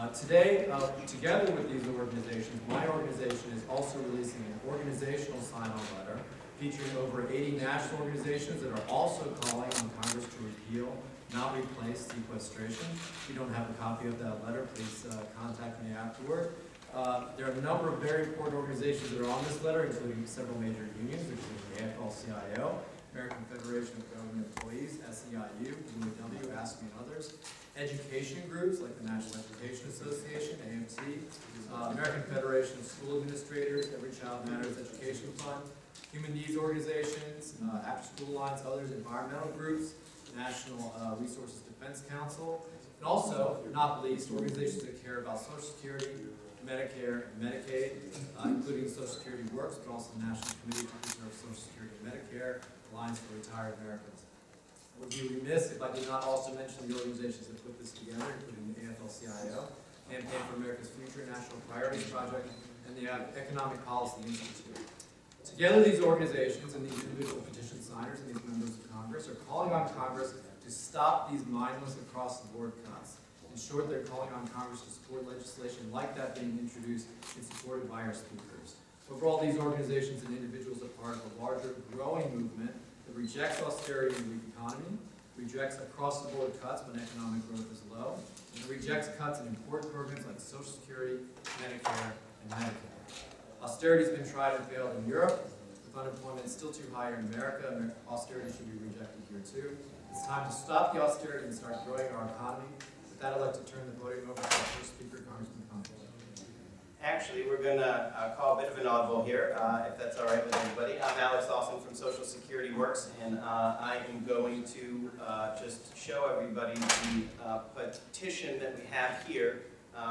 Today, together with these organizations, my organization is also releasing an organizational sign-on letter featuring over 80 national organizations that are also calling on Congress to repeal, not replace, sequestration. If you don't have a copy of that letter, please contact me afterward. There are a number of very important organizations that are on this letter, including several major unions, including the AFL-CIO, American Federation of Government Employees, SEIU, UAW, ASCME, and others. Education groups like the National Education Association, AMT, American Federation of School Administrators, Every Child Matters Education Fund, human needs organizations, after-school lines, others, environmental groups, National Resources Defense Council, and also, not least, organizations that care about Social Security, Medicare, and Medicaid, including Social Security Works, but also the National Committee to Preserve Social Security and Medicare, Alliance for Retired Americans. I would be remiss if I did not also mention the organizations that put this together, including the AFL-CIO, Campaign for America's Future, National Priorities Project, and the Economic Policy Institute. Together, these organizations and these individual petition signers and these members of Congress are calling on Congress to stop these mindless across-the-board cuts. In short, they're calling on Congress to support legislation like that being introduced and supported by our speakers. Overall, these organizations and individuals are part of a larger, growing movement that rejects austerity in the weak economy, rejects across-the-board cuts when economic growth is low, and rejects cuts in important programs like Social Security, Medicare, and Medicaid. Austerity has been tried and failed in Europe. With unemployment still too high in America, austerity should be rejected here too. It's time to stop the austerity and start growing our economy. With that, I'd like to turn the podium over to our first speaker, Congressman Conyers. Actually, we're going to call a bit of an audible here, if that's all right with everybody. I'm Ellison from Social Security Works, and I am going to just show everybody the petition that we have here,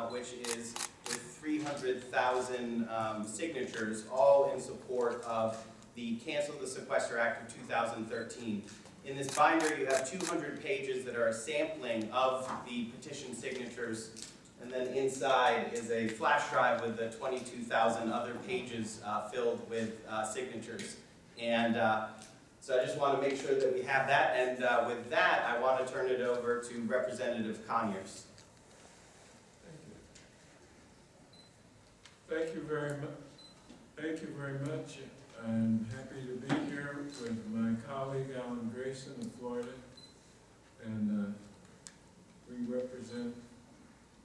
which is with 300,000 signatures, all in support of the Cancel the Sequester Act of 2013. In this binder, you have 200 pages that are a sampling of the petition signatures. And then inside is a flash drive with the 22,000 other pages filled with signatures. And so I just want to make sure that we have that. And with that, I want to turn it over to Representative Conyers. Thank you very much. Thank you very much. I'm happy to be here with my colleague, Grayson of Florida. And we represent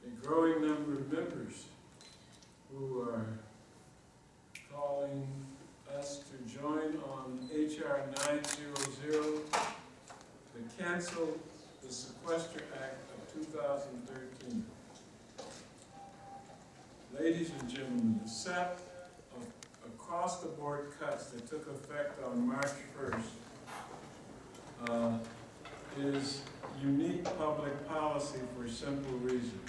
a growing number of members who are calling us to join on H.R. 900 to cancel the Sequester Act of 2013. Ladies and gentlemen, the set of across-the-board cuts that took effect on March 1st is unique public policy for a simple reason.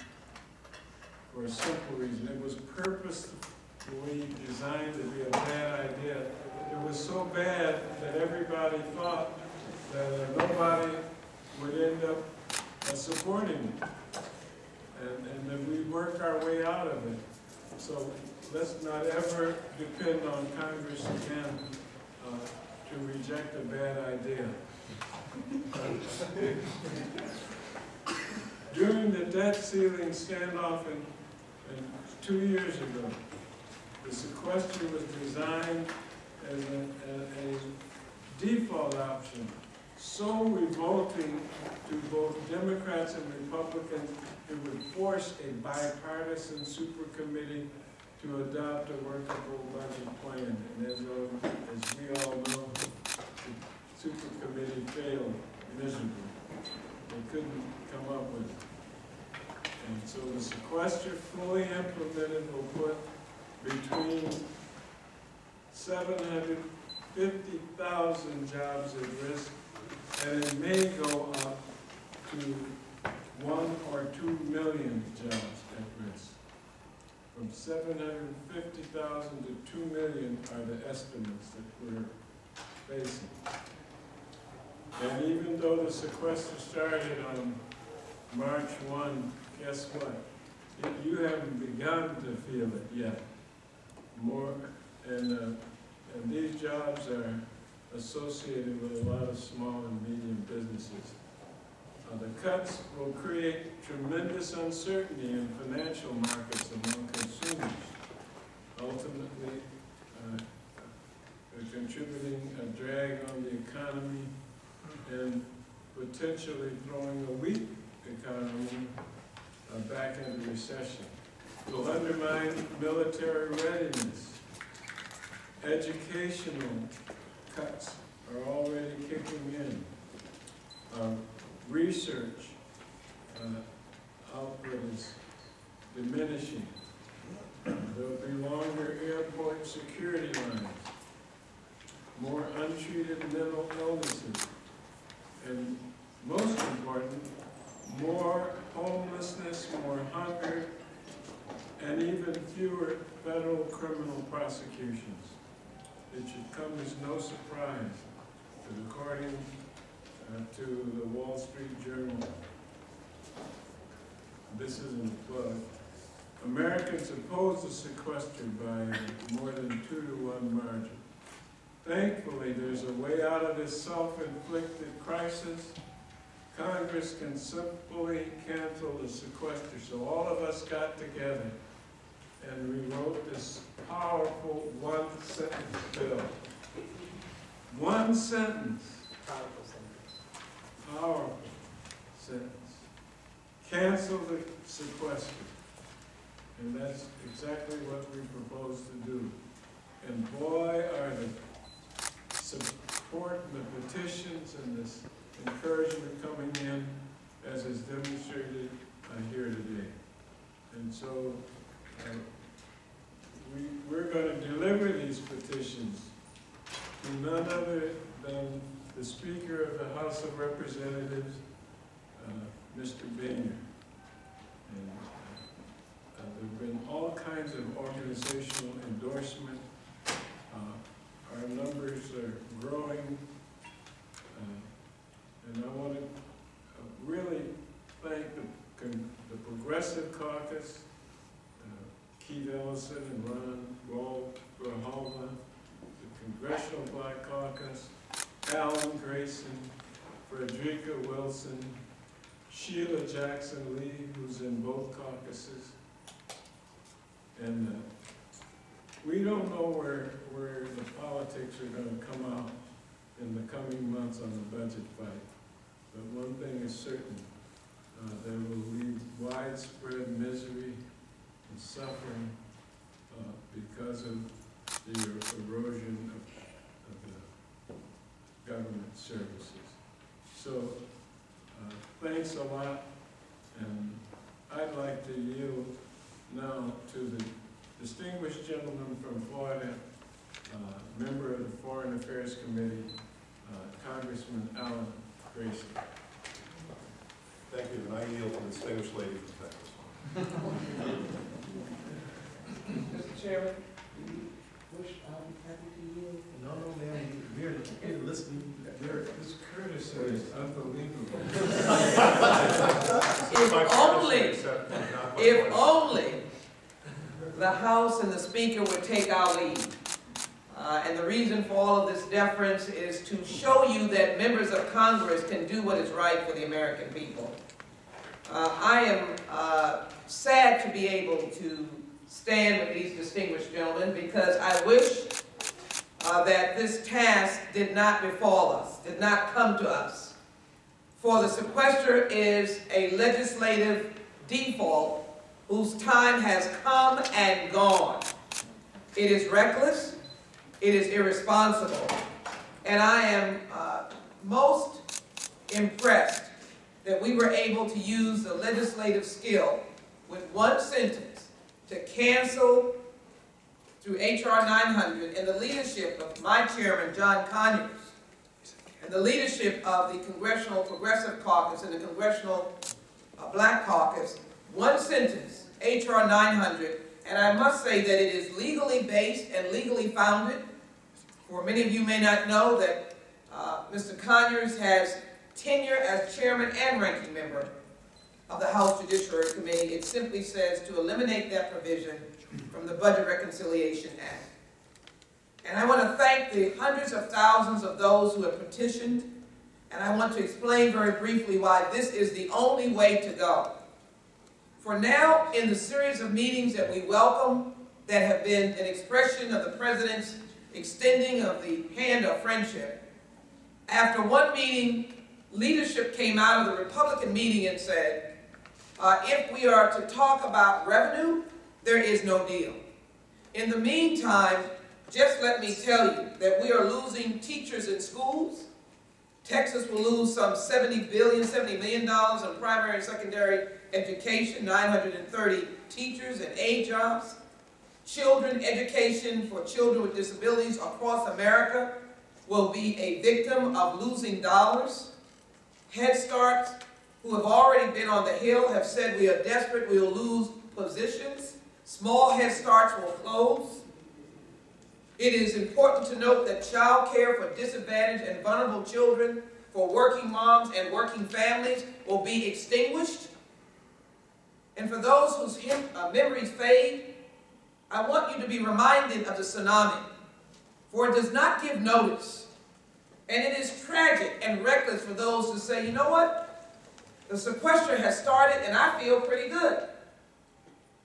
For a simple reason. It was purposefully designed to be a bad idea. It was so bad that everybody thought that nobody would end up supporting it. And that we work our way out of it. So let's not ever depend on Congress again to reject a bad idea. During the debt ceiling standoff in 2 years ago, the sequester was designed as a default option, so revolting to both Democrats and Republicans, it would force a bipartisan supercommittee to adopt a workable budget plan. And as we all know, the supercommittee failed miserably. They couldn't come up with it. And so the sequester fully implemented will put between 750,000 jobs at risk, and it may go up to 1 or 2 million jobs at risk. From 750,000 to 2 million are the estimates that we're facing. And even though the sequester started on March 1, guess what? You haven't begun to feel it yet. And these jobs are associated with a lot of small and medium businesses. The cuts will create tremendous uncertainty in financial markets among consumers, ultimately contributing a drag on the economy and potentially throwing a weak economy back into recession. It will undermine military readiness. Educational cuts are already kicking in. Research output is diminishing. There will be longer airport security lines, more untreated mental illnesses, and most important, more homelessness, more hunger, and even fewer federal criminal prosecutions. It should come as no surprise that according to the Wall Street Journal, this isn't a plug, Americans oppose the sequester by more than 2-to-1 margin. Thankfully, there's a way out of this self-inflicted crisis. Congress can simply cancel the sequester. So all of us got together and we wrote this powerful one-sentence bill. One sentence. Powerful sentence. Powerful sentence. Cancel the sequester. And that's exactly what we propose to do. And boy, are the support and the petitions and this encouragement coming in, as is demonstrated here today. And so we're going to deliver these petitions to none other than the Speaker of the House of Representatives, Mr. Boehner. And there have been all kinds of organizational endorsement. Our numbers are growing. And I want to really thank the Progressive Caucus, Keith Ellison and Ron Rahalva, the Congressional Black Caucus, Alan Grayson, Frederica Wilson, Sheila Jackson-Lee, who's in both caucuses. And we don't know where the politics are going to come out in the coming months on the budget fight. But one thing is certain, there will be widespread misery and suffering because of the erosion of the government services. So thanks a lot, and I'd like to yield now to the distinguished gentleman from Florida, member of the Foreign Affairs Committee, Congressman Alan Grayson. Thank you, and I yield to the distinguished lady from Texas. Mr. Chairman, do you wish I'm happy to yield? No, ma'am, we're listening. This courtesy is unbelievable. If only the House and the Speaker would take our lead. And the reason for all of this deference is to show you that members of Congress can do what is right for the American people. I am sad to be able to stand with these distinguished gentlemen because I wish that this task did not befall us, did not come to us. For the sequester is a legislative default whose time has come and gone. It is reckless, it is irresponsible, and I am most impressed that we were able to use the legislative skill with one sentence to cancel through H.R. 900 in the leadership of my chairman, John Conyers, and the leadership of the Congressional Progressive Caucus and the Congressional Black Caucus, one sentence, H.R. 900, and I must say that it is legally based and legally founded. For many of you may not know that Mr. Conyers has tenure as chairman and ranking member of the House Judiciary Committee. It simply says to eliminate that provision from the Budget Reconciliation Act. And I want to thank the hundreds of thousands of those who have petitioned And I want to explain very briefly why this is the only way to go. For now, in the series of meetings that we welcome, that have been an expression of the President's extending of the hand of friendship, after one meeting, leadership came out of the Republican meeting and said, if we are to talk about revenue, there is no deal. In the meantime, just let me tell you that we are losing teachers in schools. Texas will lose some $70 million in primary and secondary education, 930 teachers and aid jobs. Children education for children with disabilities across America will be a victim of losing dollars. Head Starts, who have already been on the Hill, have said we are desperate, we will lose positions. Small Head Starts will close. It is important to note that child care for disadvantaged and vulnerable children, for working moms and working families, will be extinguished. And for those whose memories fade, I want you to be reminded of the tsunami, for it does not give notice. And it is tragic and reckless for those to say, you know what? The sequester has started and I feel pretty good.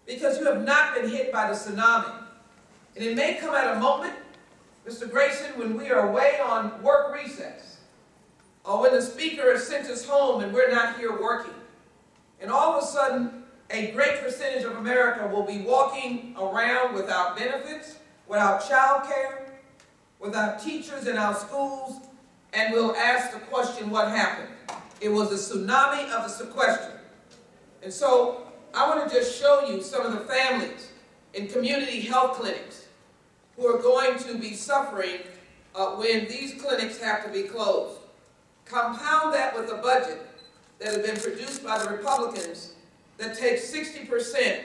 Because you have not been hit by the tsunami. And it may come at a moment, Mr. Grayson, when we are away on work recess, or when the speaker has sent us home and we're not here working. And all of a sudden, a great percentage of America will be walking around without benefits, without child care, without teachers in our schools, and we'll ask the question, what happened? It was a tsunami of the sequester. And so, I want to just show you some of the families in community health clinics who are going to be suffering when these clinics have to be closed. Compound that with a budget that has been produced by the Republicans that takes 60%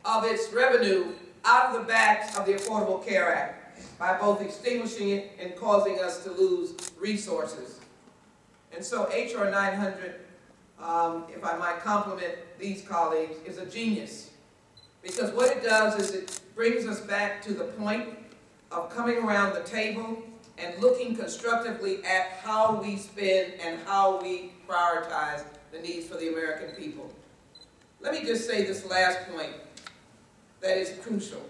of its revenue out of the backs of the Affordable Care Act by both extinguishing it and causing us to lose resources. And so H.R. 900, if I might compliment these colleagues, is a genius. Because what it does is it brings us back to the point of coming around the table and looking constructively at how we spend and how we prioritize the needs for the American people. Let me just say this last point that is crucial.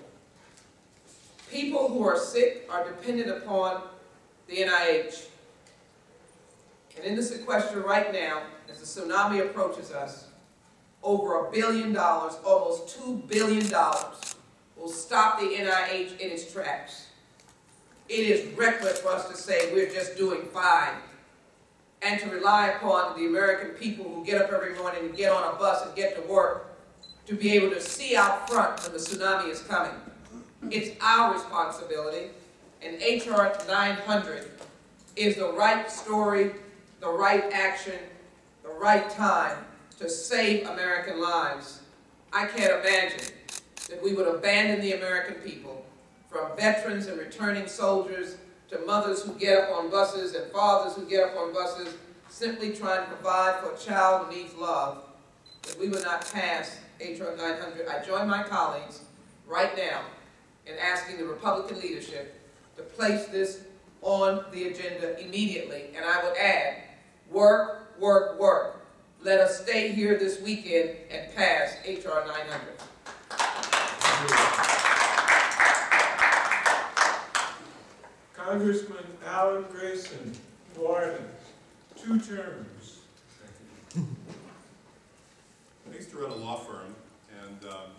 People who are sick are dependent upon the NIH. And in the sequester right now, as the tsunami approaches us, over $1 billion, almost $2 billion, will stop the NIH in its tracks. It is reckless for us to say we're just doing fine and to rely upon the American people who get up every morning and get on a bus and get to work to be able to see out front when the tsunami is coming. It's our responsibility, and H.R. 900 is the right story, the right action, the right time to save American lives. I can't imagine that we would abandon the American people, from veterans and returning soldiers to mothers who get up on buses and fathers who get up on buses simply trying to provide for a child who needs love, that we would not pass H.R. 900. I join my colleagues right now in asking the Republican leadership to place this on the agenda immediately. And I would add, work, work, work. Let us stay here this weekend and pass H.R. 900. Congressman Alan Grayson, Florida, 2 terms. I used to run a law firm, and an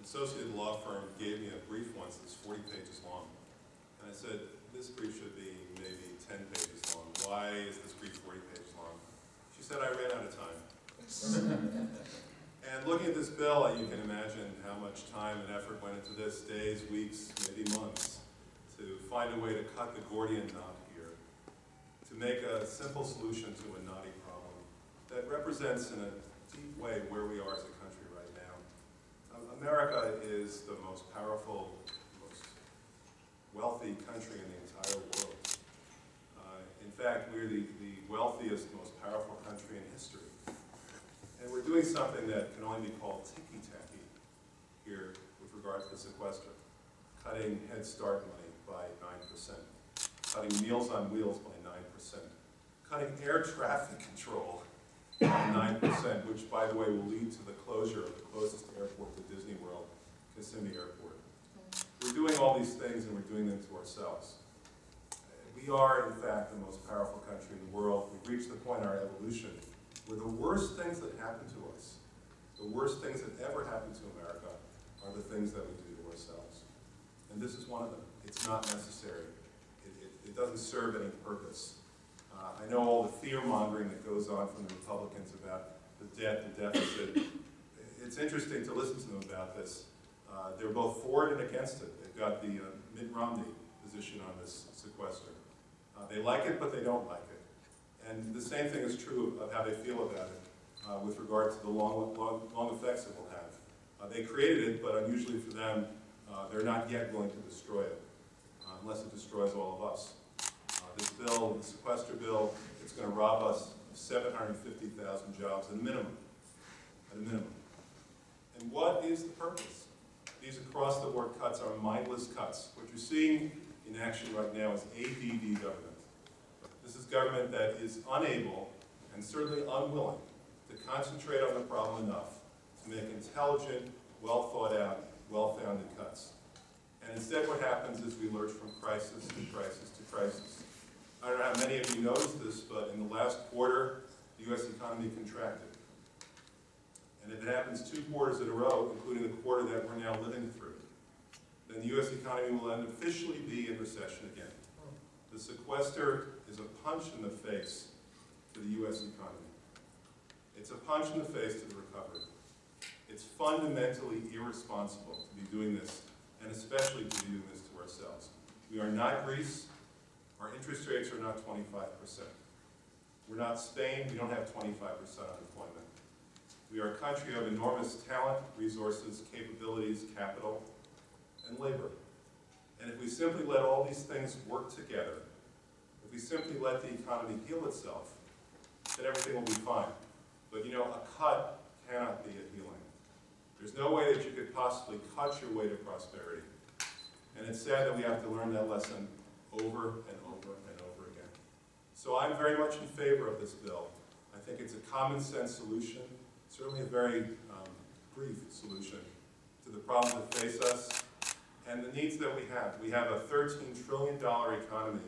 associate of the law firm gave me a brief once that's 40 pages long. And I said, this brief should be maybe 10 pages long. Why is this brief 40 pages long? She said, I ran out of time. And looking at this bill, you can imagine how much time and effort went into this, days, weeks, maybe months, to find a way to cut the Gordian knot here, to make a simple solution to a knotty problem that represents in a deep way where we are as a country right now. America is the most powerful, most wealthy country in the entire world. In fact, we're the wealthiest, most powerful country in history. And we're doing something that can only be called ticky-tacky here with regard to the sequester. Cutting Head Start money by 9%, cutting Meals on Wheels by 9%, cutting air traffic control by 9%, which, by the way, will lead to the closure of the closest airport to Disney World, Kissimmee Airport. We're doing all these things, and we're doing them to ourselves. We are, in fact, the most powerful country in the world. We've reached the point in our evolution where the worst things that happen to us, the worst things that ever happen to America, are the things that we do to ourselves. And this is one of them. It's not necessary. It doesn't serve any purpose. I know all the fear-mongering that goes on from the Republicans about the debt and deficit. It's interesting to listen to them about this. They're both for it and against it. They've got the Mitt Romney position on this sequester. They like it, but they don't like it. And the same thing is true of how they feel about it with regard to the long effects it will have. They created it, but unusually for them, they're not yet willing to destroy it, unless it destroys all of us. This bill, the sequester bill, it's going to rob us of 750,000 jobs at a minimum. At a minimum. And what is the purpose? These across-the-board cuts are mindless cuts. What you're seeing in action right now is ADD government. This is government that is unable and certainly unwilling to concentrate on the problem enough to make intelligent, well-thought-out, well-founded cuts. And instead what happens is we lurch from crisis to crisis to crisis. I don't know how many of you noticed this, but in the last quarter, the U.S. economy contracted. And if it happens 2 quarters in a row, including the quarter that we're now living through, then the U.S. economy will then officially be in recession again. The sequester is a punch in the face to the U.S. economy. It's a punch in the face to the recovery. It's fundamentally irresponsible to be doing this, and especially to be doing this to ourselves. We are not Greece. Our interest rates are not 25%. We're not Spain. We don't have 25% unemployment. We are a country of enormous talent, resources, capabilities, capital, and labor. And if we simply let all these things work together, if we simply let the economy heal itself, then everything will be fine. But you know, a cut cannot be a healing. There's no way that you could possibly cut your way to prosperity. And it's sad that we have to learn that lesson over and over and over again. So I'm very much in favor of this bill. I think it's a common sense solution, certainly a very brief solution to the problems that face us and the needs that we have. We have a $13 trillion economy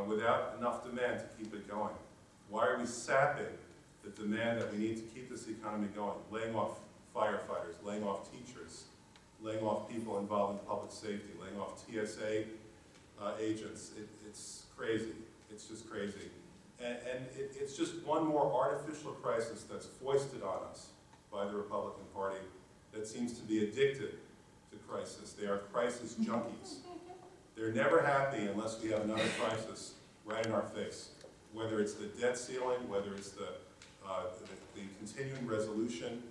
without enough demand to keep it going. Why are we sapping the demand that we need to keep this economy going? Laying off firefighters, laying off teachers, laying off people involved in public safety, laying off TSA agents. It's crazy. It's just crazy. And it's just one more artificial crisis that's foisted on us by the Republican Party that seems to be addicted to crisis. They are crisis junkies. They're never happy unless we have another crisis right in our face, whether it's the debt ceiling, whether it's the continuing resolution,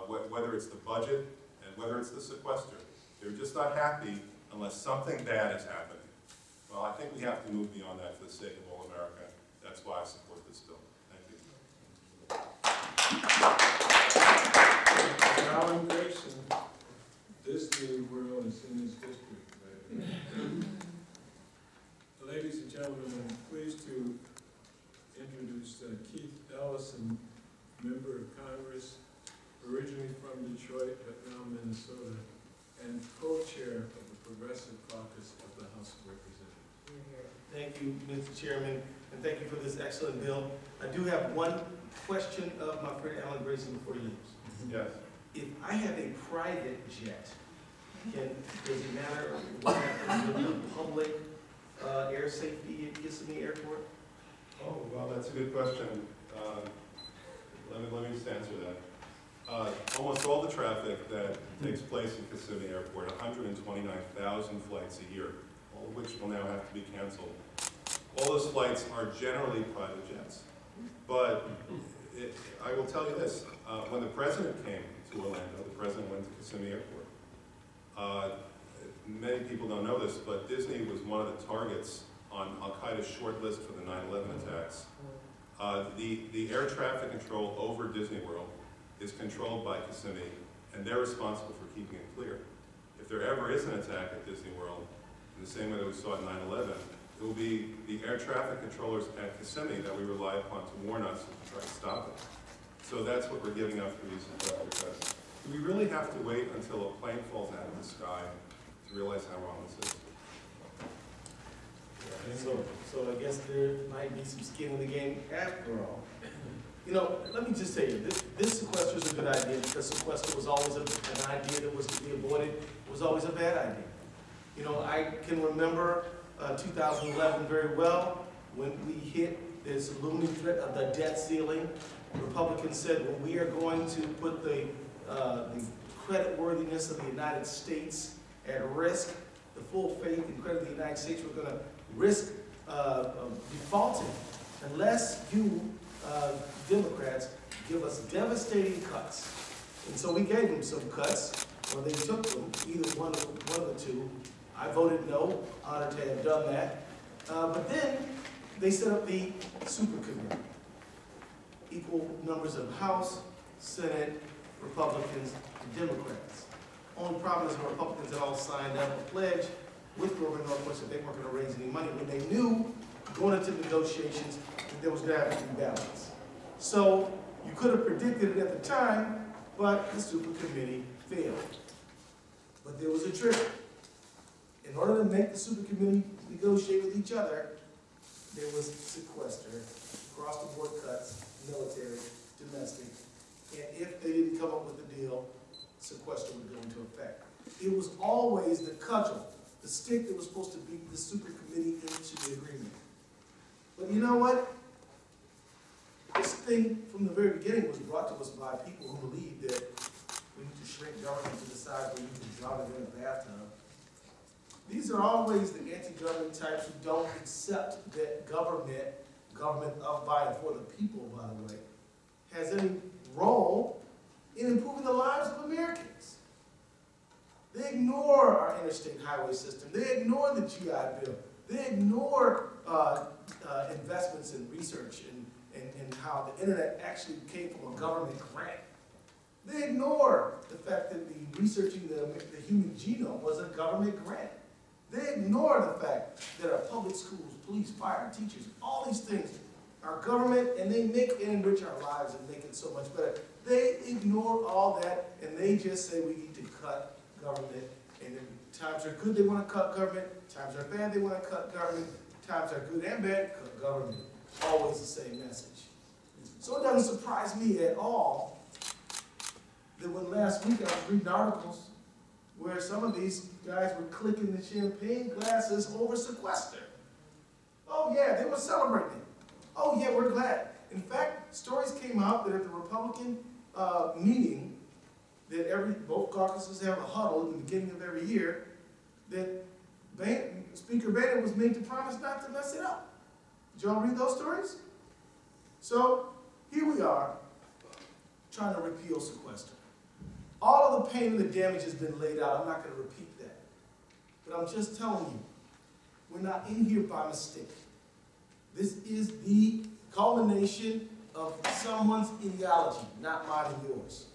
whether it's the budget, and whether it's the sequester. They're just not happy unless something bad is happening. Well, I think we have to move beyond that for the sake of all America. That's why I support this bill. Thank you. Alan Grayson, Disney World is in his district. Ladies and gentlemen, I'm pleased to introduce Keith Ellison, member of Congress, originally from Detroit, but now Minnesota, and co-chair of the Progressive Caucus of the House of Representatives. Thank you, Mr. Chairman, and thank you for this excellent bill. I do have one question of my friend Alan Grayson before you leave. Yes. If I have a private jet, does it matter what happens with the public air safety at Kissimmee Airport? Oh, well, that's a good question. Let me just answer that. Almost all the traffic that takes place in Kissimmee Airport, 129,000 flights a year, all of which will now have to be canceled. All those flights are generally private jets. But I will tell you this, when the president came to Orlando, the president went to Kissimmee Airport. Many people don't know this, but Disney was one of the targets on Al-Qaeda's short list for the 9/11 attacks. The air traffic control over Disney World is controlled by Kissimmee, and they're responsible for keeping it clear. If there ever is an attack at Disney World, in the same way that we saw at 9/11, It will be the air traffic controllers at Kissimmee that we rely upon to warn us and to try to stop it. So that's what we're giving up for these sequester cuts. Do we really have to wait until a plane falls out of the sky to realize how wrong this is? So I guess there might be some skin in the game after all. You know, let me just tell you, this sequester is a good idea because sequester was always an idea that was to be avoided. It was always a bad idea. You know, I can remember 2011 very well when we hit this looming threat of the debt ceiling. Republicans said, well, we are going to put the creditworthiness of the United States at risk, the full faith and credit of the United States. We're going to risk defaulting unless you Democrats give us devastating cuts. And so we gave them some cuts, or they took them, either one of the two. I voted no, honored to have done that. But then they set up the super committee. Equal numbers of House, Senate, Republicans, and Democrats. Only problem is the Republicans had all signed up a pledge with Grover Norquist that they weren't going to raise any money when they knew going into negotiations that there was going to have to be balance. So you could have predicted it at the time, but the super committee failed. But there was a trick. In order to make the super committee negotiate with each other, there was sequester, across the board cuts, military, domestic, and if they didn't come up with a deal, sequester would go into effect. It was always the cudgel, the stick that was supposed to beat the super committee into the agreement. But you know what? This thing from the very beginning was brought to us by people who believe that we need to shrink government to the size where you can drown it in a bathtub. These are always the anti-government types who don't accept that government of, by, and for the people, by the way, has any role in improving the lives of Americans. They ignore our interstate highway system. They ignore the GI Bill. They ignore investments in research and how the internet actually came from a government grant. They ignore the fact that the researching the human genome was a government grant. They ignore the fact that our public schools, police, fire, teachers, all these things are government, and they make and enrich our lives and make it so much better. They ignore all that, and they just say we need to cut government. And then times are good, they want to cut government. Times are bad, they want to cut government. Times are good and bad, cut government. Always the same message. So it doesn't surprise me at all that when last week I was reading articles where some of these guys were clicking the champagne glasses over sequester. Oh yeah, they were celebrating it. Oh yeah, we're glad. In fact, stories came out that at the Republican meeting, that both caucuses have a huddle at the beginning of every year, that Speaker Bannon was made to promise not to mess it up. Did y'all read those stories? So here we are, trying to repeal sequester. All of the pain and the damage has been laid out. I'm not going to repeat that. But I'm just telling you, we're not in here by mistake. This is the culmination of someone's ideology, not mine and yours.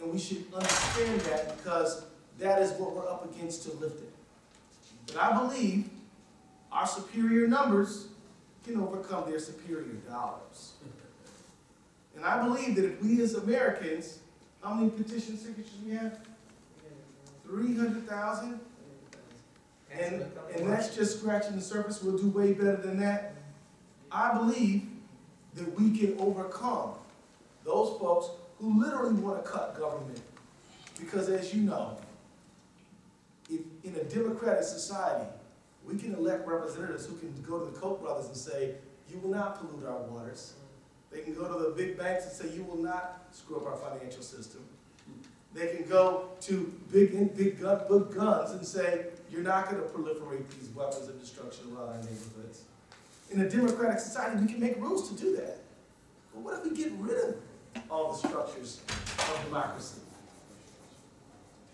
And we should understand that because that is what we're up against to lift it. But I believe our superior numbers can overcome their superior dollars. And I believe that if we as Americans, how many petition signatures we have? 300,000? And that's just scratching the surface. We'll do way better than that. I believe that we can overcome those folks who literally want to cut government. Because as you know, if in a democratic society, we can elect representatives who can go to the Koch brothers and say, you will not pollute our waters. They can go to the big banks and say, you will not screw up our financial system. They can go to big guns and say, you're not going to proliferate these weapons of destruction around our neighborhoods. In a democratic society, we can make rules to do that. But what if we get rid of all the structures of democracy?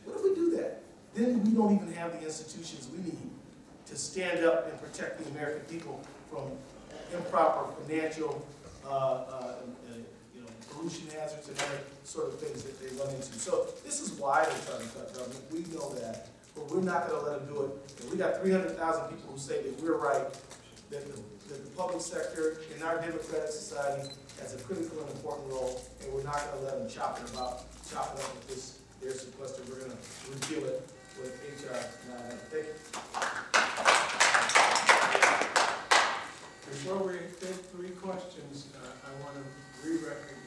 What if we do that? Then we don't even have the institutions we need to stand up and protect the American people from improper financial pollution hazards and other sort of things that they run into. So this is why they're trying to cut government. We know that. but we're not gonna let them do it. And we got 300,000 people who say that we're right, that the public sector in our democratic society has a critical and important role, and we're not gonna let them chop it up with this, their sequester. We're gonna repeal it with HR 9. Thank you. Before we take 3 questions, I want to re-recognize